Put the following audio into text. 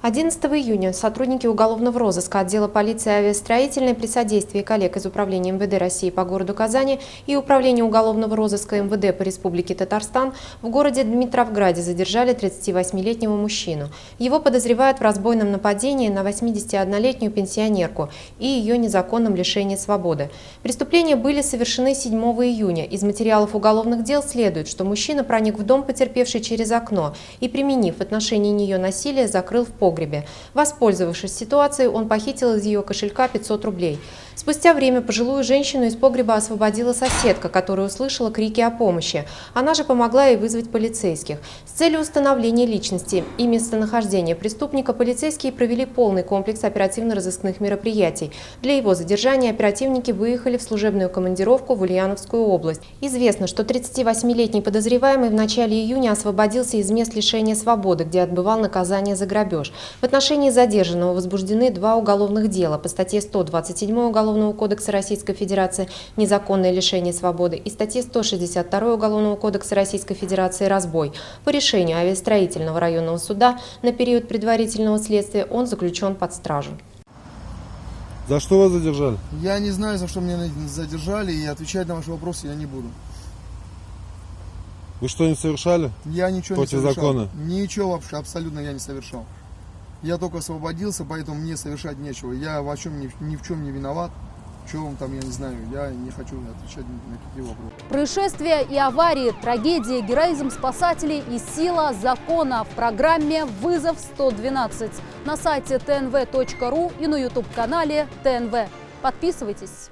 11 июня сотрудники уголовного розыска отдела полиции авиастроительной при содействии коллег из Управления МВД России по городу Казани и Управления уголовного розыска МВД по Республике Татарстан в городе Дмитровграде задержали 38-летнего мужчину. Его подозревают в разбойном нападении на 81-летнюю пенсионерку и ее незаконном лишении свободы. Преступления были совершены 7 июня. Из материалов уголовных дел следует, что мужчина проник в дом потерпевшей через окно и, применив в отношении нее насилие, закрыл в погребе. Воспользовавшись ситуацией, он похитил из ее кошелька 500 рублей. Спустя время пожилую женщину из погреба освободила соседка, которая услышала крики о помощи. Она же помогла ей вызвать полицейских. С целью установления личности и местонахождения преступника полицейские провели полный комплекс оперативно-розыскных мероприятий. Для его задержания оперативники выехали в служебную командировку в Ульяновскую область. Известно, что 38-летний подозреваемый в начале июня освободился из мест лишения свободы, где отбывал наказание за грабеж. В отношении задержанного возбуждены 2 уголовных дела по статье 127 Уголовного кодекса Российской Федерации «Незаконное лишение свободы» и статье 162 Уголовного кодекса Российской Федерации «Разбой». По решению авиастроительного районного суда на период предварительного следствия он заключен под стражу. За что вас задержали? Я не знаю, за что меня задержали, и отвечать на ваши вопросы я не буду. Вы что-нибудь совершали? Я ничего против не совершал. закона? Ничего вообще, абсолютно я не совершал. Я только освободился, поэтому мне совершать нечего. Я ни в чем не виноват. В чем там, я не знаю, я не хочу отвечать на какие вопросы. Происшествия и аварии, трагедии, героизм спасателей и сила закона в программе «Вызов 112» на сайте tnv.ru и на YouTube-канале ТНВ. Подписывайтесь.